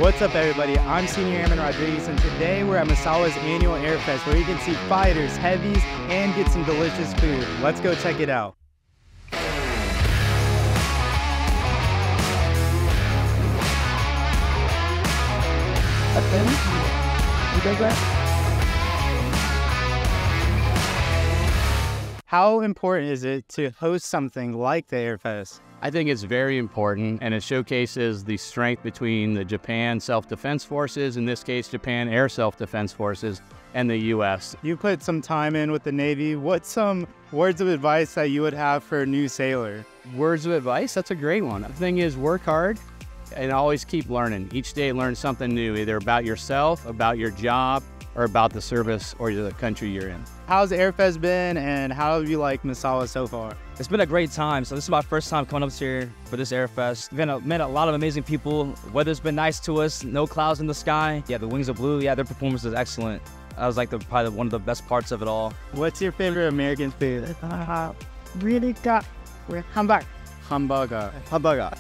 What's up, everybody? I'm Senior Airman Rodriguez, and today we're at Misawa's annual Air Fest, where you can see fighters, heavies, and get some delicious food. Let's go check it out. How important is it to host something like the Air Fest? I think it's very important, and it showcases the strength between the Japan Self-Defense Forces, in this case Japan Air Self-Defense Forces, and the U.S. You put some time in with the Navy. What's some words of advice that you would have for a new sailor? Words of advice? That's a great one. The thing is, work hard and always keep learning. Each day learn something new, either about yourself, about your job, or about the service or the country you're in. How's Air Fest been, and how have you liked Misawa so far? It's been a great time. So this is my first time coming up here for this Air Fest. Met a lot of amazing people. Weather's been nice to us, no clouds in the sky. Yeah, the wings are blue. Yeah, their performance is excellent. That was like probably one of the best parts of it all. What's your favorite American food? Really got hamburger. Hamburger.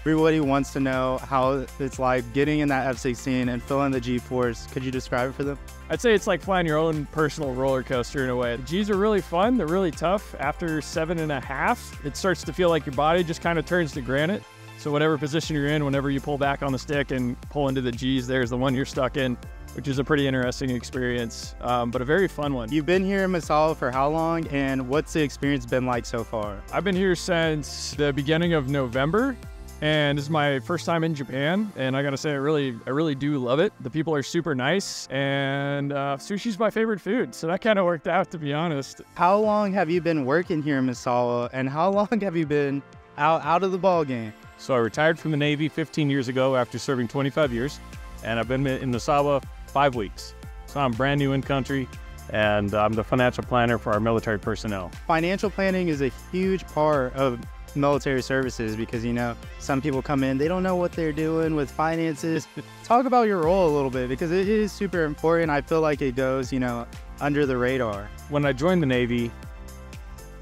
Everybody wants to know how it's like getting in that F-16 and feeling the G-force. Could you describe it for them? I'd say it's like flying your own personal roller coaster in a way. The G's are really fun, they're really tough. After 7.5, it starts to feel like your body just kind of turns to granite. So whatever position you're in, whenever you pull back on the stick and pull into the G's, there's the one you're stuck in, which is a pretty interesting experience, but a very fun one. You've been here in Misawa for how long, and what's the experience been like so far? I've been here since the beginning of November. And this is my first time in Japan, and I gotta say, I really do love it. The people are super nice, and sushi's my favorite food, so that kind of worked out, to be honest. How long have you been working here in Misawa, and how long have you been out of the ball game? So I retired from the Navy 15 years ago after serving 25 years, and I've been in Misawa 5 weeks. So I'm brand new in country, and I'm the financial planner for our military personnel. Financial planning is a huge part of military services because, you know, some people come in, they don't know what they're doing with finances. Talk about your role a little bit, because it is super important. I feel like it goes, you know, under the radar. When I joined the Navy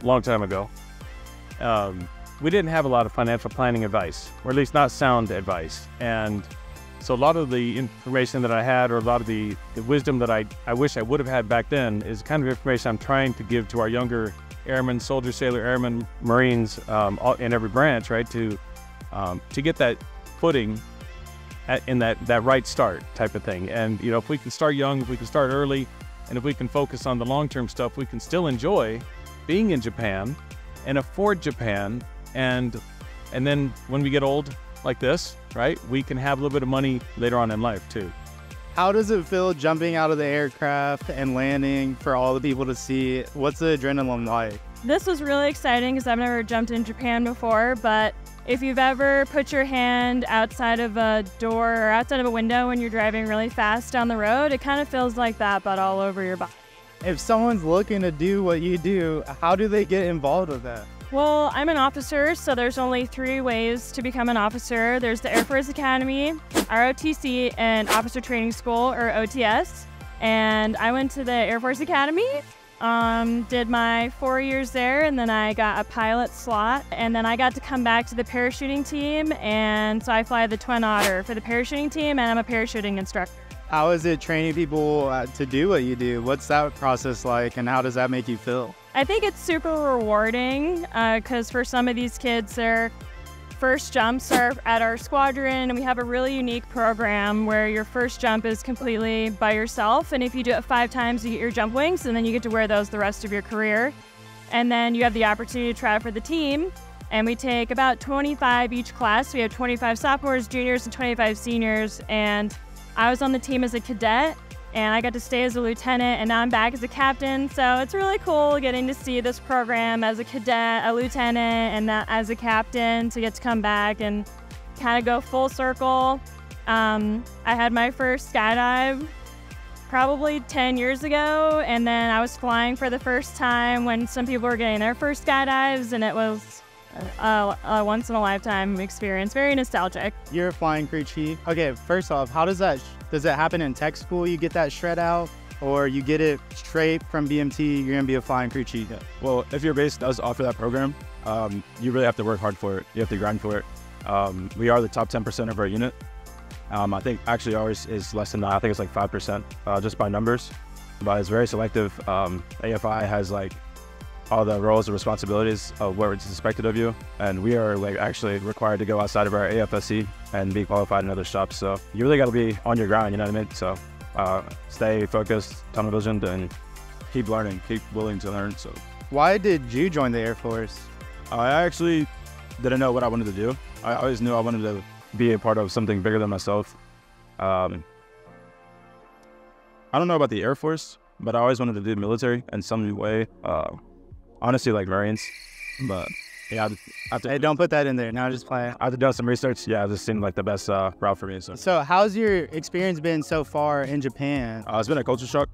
a long time ago, we didn't have a lot of financial planning advice, or at least not sound advice. And so a lot of the information that I had, or a lot of the wisdom that I wish I would have had back then, is kind of information I'm trying to give to our younger airmen, soldier, sailor, airmen, Marines, in every branch, right? To get that footing in that right start type of thing. And you know, if we can start young, if we can start early, and if we can focus on the long-term stuff, we can still enjoy being in Japan and afford Japan. And then when we get old like this, right, we can have a little bit of money later on in life too. How does it feel jumping out of the aircraft and landing for all the people to see? What's the adrenaline like? This was really exciting because I've never jumped in Japan before, but if you've ever put your hand outside of a door or outside of a window when you're driving really fast down the road, it kind of feels like that, but all over your body. If someone's looking to do what you do, how do they get involved with that? Well, I'm an officer, so there's only 3 ways to become an officer. There's the Air Force Academy, ROTC, and Officer Training School, or OTS. And I went to the Air Force Academy, did my 4 years there, and then I got a pilot slot. And then I got to come back to the parachuting team, and so I fly the Twin Otter for the parachuting team, and I'm a parachuting instructor. How is it training people to do what you do? What's that process like, and how does that make you feel? I think it's super rewarding because for some of these kids, their first jumps are at our squadron, and we have a really unique program where your first jump is completely by yourself, and if you do it 5 times, you get your jump wings, and then you get to wear those the rest of your career. And then you have the opportunity to try out for the team, and we take about 25 each class. We have 25 sophomores, juniors, and 25 seniors, and I was on the team as a cadet, and I got to stay as a lieutenant, and now I'm back as a captain. So it's really cool getting to see this program as a cadet, a lieutenant, and as a captain, to get to come back and kind of go full circle. I had my first skydive probably 10 years ago, and then I was flying for the first time when some people were getting their first skydives, and it was a once-in-a-lifetime experience, very nostalgic. You're a flying crew chief. Okay, first off, how does it happen in tech school? You get that shred out, or you get it straight from BMT, you're gonna be a flying crew chief? Yeah. Well, if your base does offer that program, you really have to work hard for it. You have to grind for it. We are the top 10% of our unit. I think actually ours is less than that. I think it's like 5% just by numbers, but it's very selective. AFI has like all the roles and responsibilities of what is expected of you, and we are like actually required to go outside of our AFSC and be qualified in other shops. So you really got to be on your grind, you know what I mean? So stay focused, tunnel vision, and keep learning, keep willing to learn. So Why did you join the Air Force? I actually didn't know what I wanted to do. I always knew I wanted to be a part of something bigger than myself. I don't know about the Air Force, but I always wanted to do military in some way. Honestly, like Marines, but yeah. Hey, don't put that in there. Now just play. After doing some research, yeah, this seemed like the best route for me. So how's your experience been so far in Japan? It's been a culture shock.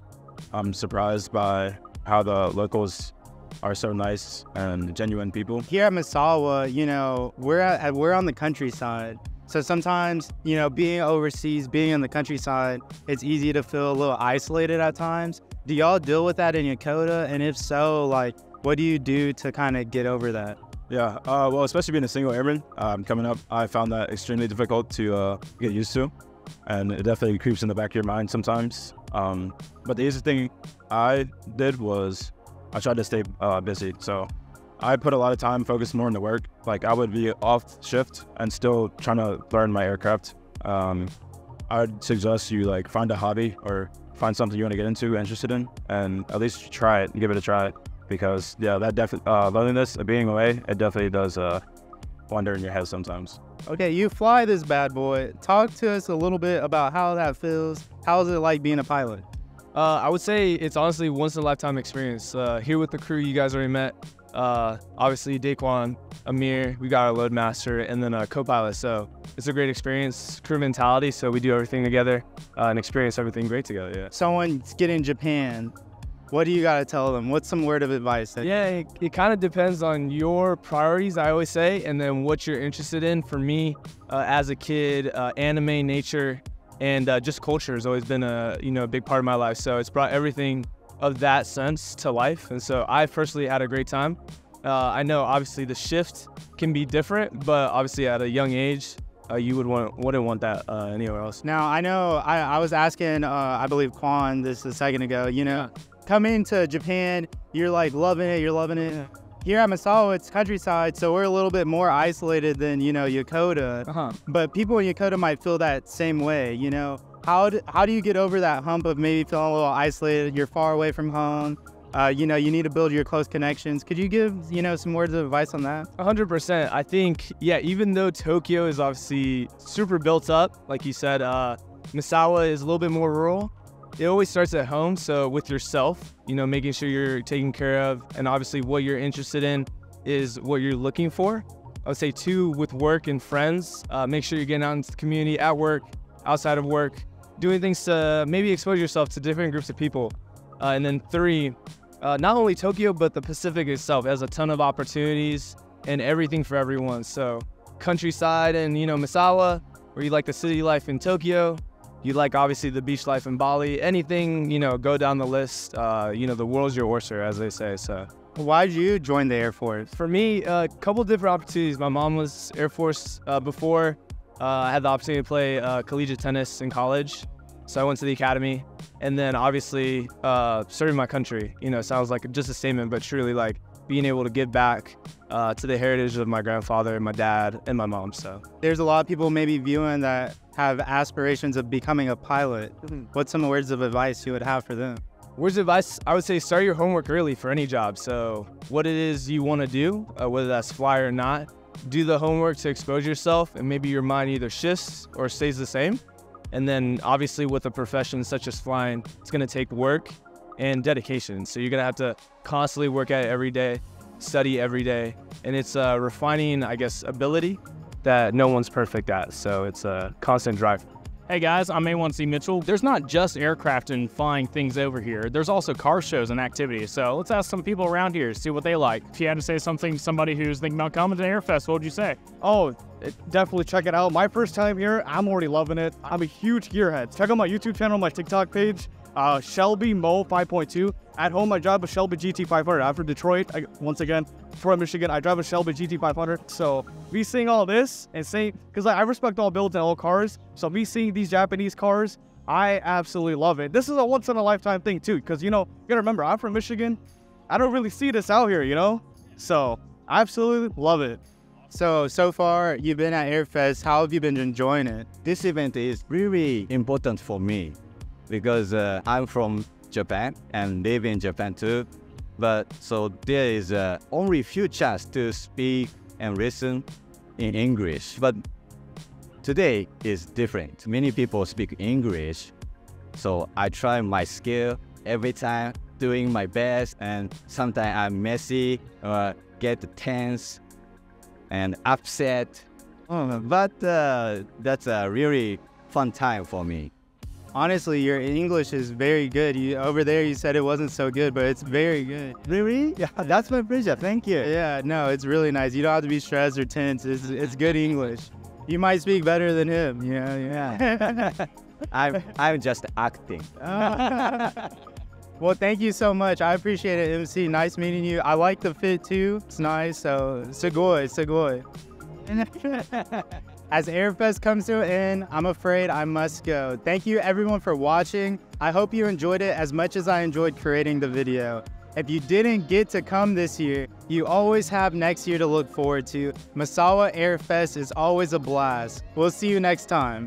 I'm surprised by how the locals are so nice and genuine people. Here at Misawa, you know, we're on the countryside. So sometimes, you know, being overseas, being in the countryside, it's easy to feel a little isolated at times. Do y'all deal with that in Yokota? And if so, like, what do you do to kind of get over that? Yeah, well, especially being a single airman, coming up, I found that extremely difficult to get used to. And it definitely creeps in the back of your mind sometimes. But the easiest thing I did was I tried to stay busy. So I put a lot of time focused more on the work. Like I would be off shift and still trying to learn my aircraft. I'd suggest you like find a hobby or find something you want to get into, interested in, and at least try it and give it a try. Because yeah, that definitely loneliness of being away, it definitely does wander in your head sometimes. Okay, you fly this bad boy. Talk to us a little bit about how that feels. How is it like being a pilot? I would say it's honestly once in a lifetime experience. Here with the crew you guys already met. Obviously Daquan, Amir, we got our load master, and then a co-pilot. So it's a great experience, crew mentality. So we do everything together and experience everything great together. Yeah. Someone's getting Japan. What do you got to tell them? What's some word of advice? Yeah, it kind of depends on your priorities, I always say, and then what you're interested in. For me, as a kid, anime, nature, and just culture has always been a big part of my life. So it's brought everything of that sense to life. And so I personally had a great time. I know obviously the shift can be different, but obviously at a young age, you wouldn't want that anywhere else. Now, I know I was asking, I believe Quan this a second ago, you know, coming to Japan, you're like loving it, you're loving it. Yeah. Here at Misawa, it's countryside, so we're a little bit more isolated than, you know, Yokota. But people in Yokota might feel that same way, you know. How do you get over that hump of maybe feeling a little isolated, you're far away from home, you know, you need to build your close connections. Could you give, you know, some words of advice on that? 100%. I think, yeah, even though Tokyo is obviously super built up, like you said, Misawa is a little bit more rural. It always starts at home, so with yourself, you know, making sure you're taken care of, and obviously what you're interested in is what you're looking for. I would say 2, with work and friends, make sure you're getting out into the community, at work, outside of work, doing things to maybe expose yourself to different groups of people. And then 3, not only Tokyo, but the Pacific itself has a ton of opportunities and everything for everyone. So countryside and, you know, Misawa, where you like the city life in Tokyo, you like obviously the beach life in Bali, anything, you know, go down the list. You know, the world's your oyster, as they say. So why'd you join the Air Force? For me, a couple different opportunities. My mom was Air Force before. I had the opportunity to play collegiate tennis in college. So I went to the academy, and then obviously serving my country. You know, sounds like just a statement, but truly like being able to give back to the heritage of my grandfather, my dad, and my mom. So there's a lot of people maybe viewing that have aspirations of becoming a pilot. What's some words of advice you would have for them? Words of advice, I would say start your homework early for any job. So what it is you want to do, whether that's fly or not, do the homework to expose yourself, and maybe your mind either shifts or stays the same. And then obviously with a profession such as flying, it's going to take work and dedication. So you're going to have to constantly work at it every day, study every day. And it's refining, I guess, ability that no one's perfect at. So it's a constant drive. Hey guys, I'm A1C Mitchell. There's not just aircraft and flying things over here. There's also car shows and activities. So let's ask some people around here, see what they like. If you had to say something to somebody who's thinking about coming to Air Fest, what would you say? Oh, definitely check it out. My first time here, I'm already loving it. I'm a huge gearhead. Check out my YouTube channel, my TikTok page. Shelby Mo 5.2. At home, I drive a Shelby GT 500. After Detroit, once again, Detroit, Michigan, I drive a Shelby GT 500. So me seeing all this and saying, because I respect all builds and all cars, so me seeing these Japanese cars, I absolutely love it. This is a once-in-a-lifetime thing too, because, you know, you gotta remember, I'm from Michigan. I don't really see this out here, you know? So I absolutely love it. So far, you've been at Air Fest. How have you been enjoying it? This event is really important for me because I'm from Japan and live in Japan too. But so there is only few chance to speak and listen in English. But today is different. Many people speak English. So I try my skill every time, doing my best, and sometimes I'm messy or get tense and upset. But that's a really fun time for me. Honestly, your English is very good. Over there, you said it wasn't so good, but it's very good. Really? Yeah, that's my pleasure. Thank you. Yeah, no, it's really nice. You don't have to be stressed or tense. It's good English. You might speak better than him. Yeah. I'm just acting. Well, thank you so much. I appreciate it, MC. Nice meeting you. I like the fit too. It's nice. So, sugoi. As Airfest comes to an end, I'm afraid I must go. Thank you everyone for watching. I hope you enjoyed it as much as I enjoyed creating the video. If you didn't get to come this year, you always have next year to look forward to. Misawa Air Fest is always a blast. We'll see you next time.